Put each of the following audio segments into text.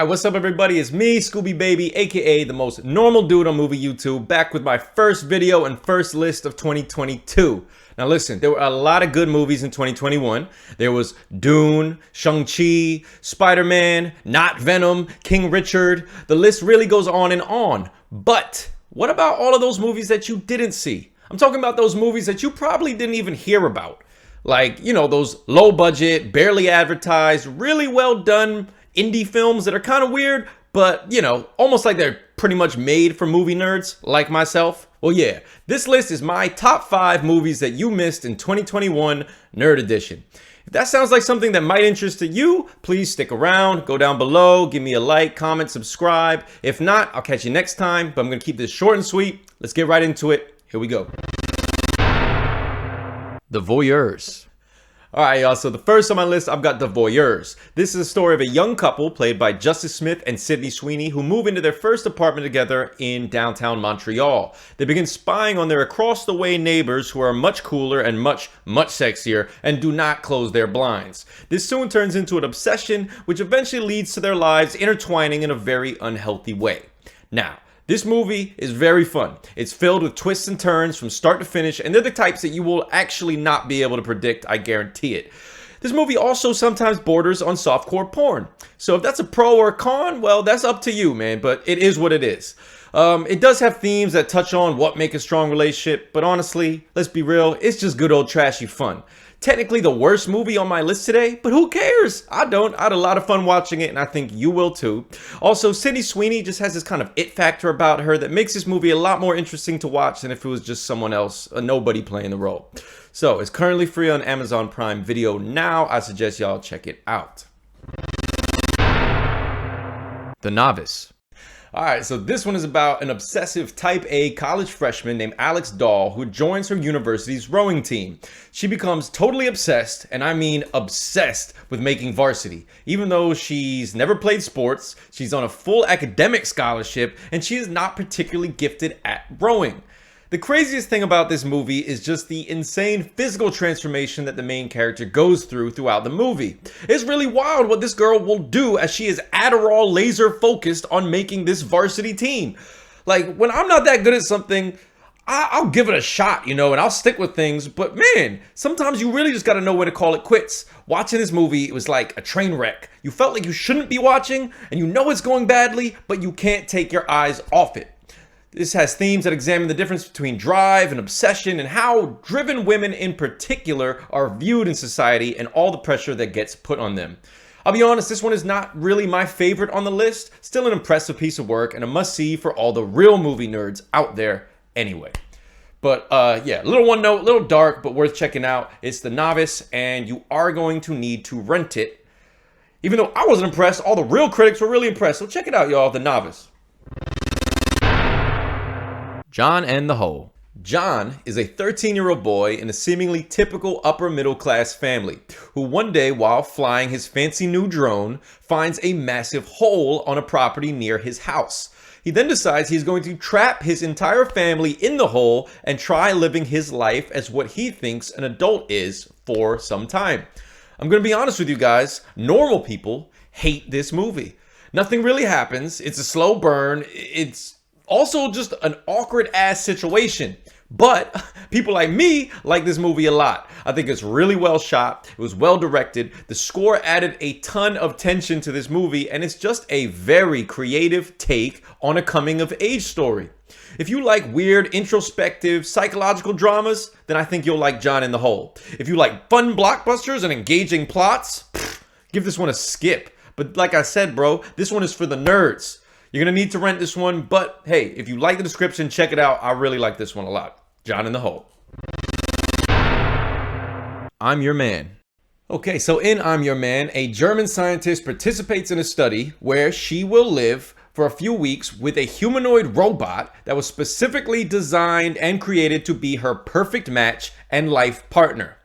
Alright, what's up everybody? It's me, Scooby Baby, aka the most normal dude on movie YouTube, back with my first video and first list of 2022. Now listen, there were a lot of good movies in 2021. There was Dune, Shang-Chi, Spider-Man, Not Venom, King Richard. The list really goes on and on. But what about all of those movies that you didn't see? I'm talking about those movies that you probably didn't even hear about. Like, you know, those low budget, barely advertised, really well done indie films that are kind of weird, but, you know, almost like they're pretty much made for movie nerds like myself. Well, yeah, this list is my top 5 movies that you missed in 2021 Nerd Edition. If that sounds like something that might interest you, please stick around, go down below, give me a like, comment, subscribe. If not, I'll catch you next time, but I'm going to keep this short and sweet. Let's get right into it. Here we go. The Voyeurs. Alright y'all, so the first on my list, I've got The Voyeurs. This is a story of a young couple played by Justice Smith and Sydney Sweeney who move into their first apartment together in downtown Montreal. They begin spying on their across-the-way neighbors who are much cooler and much sexier and do not close their blinds. This soon turns into an obsession which eventually leads to their lives intertwining in a very unhealthy way. Now, this movie is very fun. It's filled with twists and turns from start to finish, and they're the types that you will actually not be able to predict, I guarantee it. This movie also sometimes borders on softcore porn. So if that's a pro or a con, well, that's up to you, man, but it is what it is. It does have themes that touch on what make a strong relationship, but honestly, let's be real, it's just good old trashy fun. Technically the worst movie on my list today, but who cares? I don't. I had a lot of fun watching it, and I think you will too. Also, Sydney Sweeney just has this kind of it factor about her that makes this movie a lot more interesting to watch than if it was just someone else, a nobody playing the role. So, it's currently free on Amazon Prime Video now. I suggest y'all check it out. The Novice. Alright, so this one is about an obsessive type A college freshman named Alex Dahl who joins her university's rowing team. She becomes totally obsessed, and I mean obsessed, with making varsity. Even though she's never played sports, she's on a full academic scholarship, and she is not particularly gifted at rowing. The craziest thing about this movie is just the insane physical transformation that the main character goes throughout the movie. It's really wild what this girl will do as she is Adderall laser focused on making this varsity team. Like, when I'm not that good at something, I'll give it a shot, you know, and I'll stick with things, but man, sometimes you really just gotta know when to call it quits. Watching this movie, it was like a train wreck. You felt like you shouldn't be watching, and you know it's going badly, but you can't take your eyes off it. This has themes that examine the difference between drive and obsession and how driven women in particular are viewed in society and all the pressure that gets put on them. I'll be honest, this one is not really my favorite on the list. Still an impressive piece of work and a must-see for all the real movie nerds out there anyway. But yeah, little one note, little dark, but worth checking out. It's The Novice, and you are going to need to rent it. Even though I wasn't impressed, all the real critics were really impressed. So check it out, y'all, The Novice. John and the Hole. John is a 13-year-old boy in a seemingly typical upper middle class family who one day while flying his fancy new drone finds a massive hole on a property near his house. He then decides he's going to trap his entire family in the hole and try living his life as what he thinks an adult is for some time. I'm going to be honest with you guys, normal people hate this movie. Nothing really happens. It's a slow burn. It's also just an awkward ass situation, but people like me like this movie a lot. I think it's really well shot. It was well directed. The score added a ton of tension to this movie, and it's just a very creative take on a coming of age story. If you like weird, introspective, psychological dramas, then I think you'll like John in the Hole. If you like fun blockbusters and engaging plots, give this one a skip. But like I said, bro, this one is for the nerds. You're going to need to rent this one, but hey, if you like the description, check it out. I really like this one a lot. John in the Hole. I'm Your Man. Okay, so in I'm Your Man, a German scientist participates in a study where she will live for a few weeks with a humanoid robot that was specifically designed and created to be her perfect match and life partner.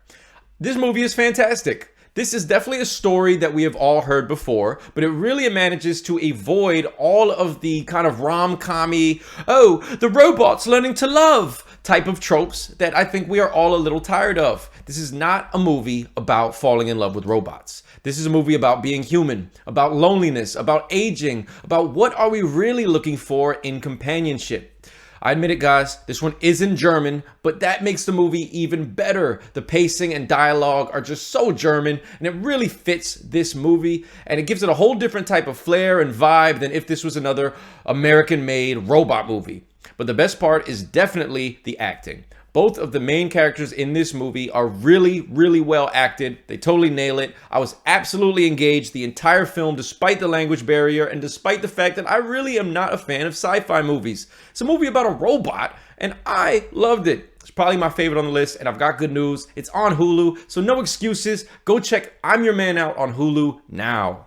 This movie is fantastic. This is definitely a story that we have all heard before, but it really manages to avoid all of the kind of rom-com-y, oh, the robot's learning to love type of tropes that I think we are all a little tired of. This is not a movie about falling in love with robots. This is a movie about being human, about loneliness, about aging, about what are we really looking for in companionship. I admit it, guys, this one is in German, but that makes the movie even better. The pacing and dialogue are just so German, and it really fits this movie, and it gives it a whole different type of flair and vibe than if this was another American-made robot movie. But the best part is definitely the acting. Both of the main characters in this movie are really, really well acted. They totally nail it. I was absolutely engaged the entire film despite the language barrier and despite the fact that I really am not a fan of sci-fi movies. It's a movie about a robot and I loved it. It's probably my favorite on the list, and I've got good news. It's on Hulu, so no excuses. Go check I'm Your Man out on Hulu now.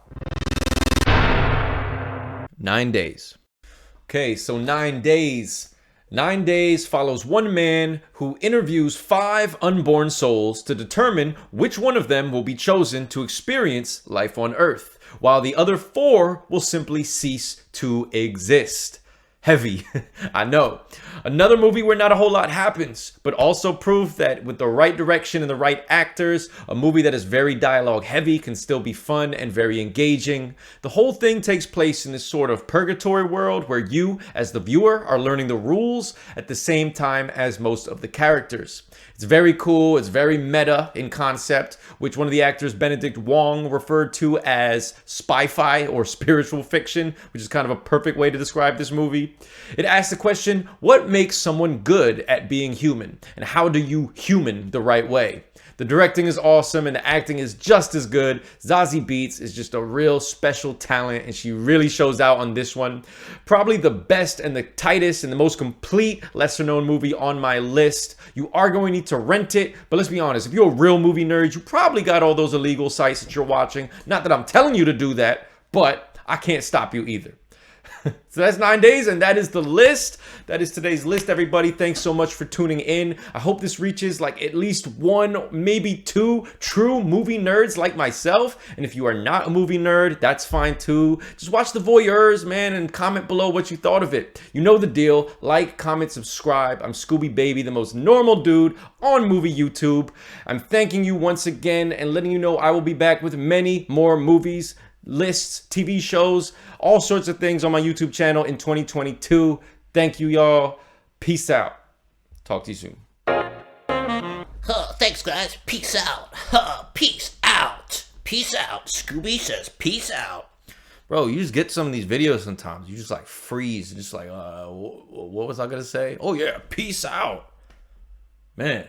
9 days. Okay, so 9 days. 9 days follows one man who interviews 5 unborn souls to determine which one of them will be chosen to experience life on Earth, while the other 4 will simply cease to exist. Heavy, I know. Another movie where not a whole lot happens, but also proof that with the right direction and the right actors, a movie that is very dialogue heavy can still be fun and very engaging. The whole thing takes place in this sort of purgatory world where you, as the viewer, are learning the rules at the same time as most of the characters. It's very cool, it's very meta in concept, which one of the actors, Benedict Wong, referred to as spy-fi or spiritual fiction, which is kind of a perfect way to describe this movie. It asks the question, what makes someone good at being human? And how do you human the right way? The directing is awesome and the acting is just as good. Zazie Beetz is just a real special talent and she really shows out on this one. Probably the best and the tightest and the most complete lesser known movie on my list. You are going to need to rent it, but let's be honest, if you're a real movie nerd, you probably got all those illegal sites that you're watching. Not that I'm telling you to do that, but I can't stop you either. So that's 9 days, and that is the list. That is today's list, everybody. Thanks so much for tuning in. I hope this reaches like at least 1, maybe 2 true movie nerds like myself. And if you are not a movie nerd, that's fine too. Just watch the Voyeurs, man, and comment below what you thought of it. You know the deal. Like, comment, subscribe. I'm Scooby Baby, the most normal dude on movie YouTube. I'm thanking you once again and letting you know I will be back with many more movies, lists, TV shows, all sorts of things on my YouTube channel in 2022. Thank you, y'all. Peace out. Talk to you soon. Thanks, guys. Peace out. Peace out. Peace out. Scooby says peace out. Bro, you just get some of these videos sometimes. You just like freeze. Just like, what was I going to say? Oh, yeah. Peace out. Man.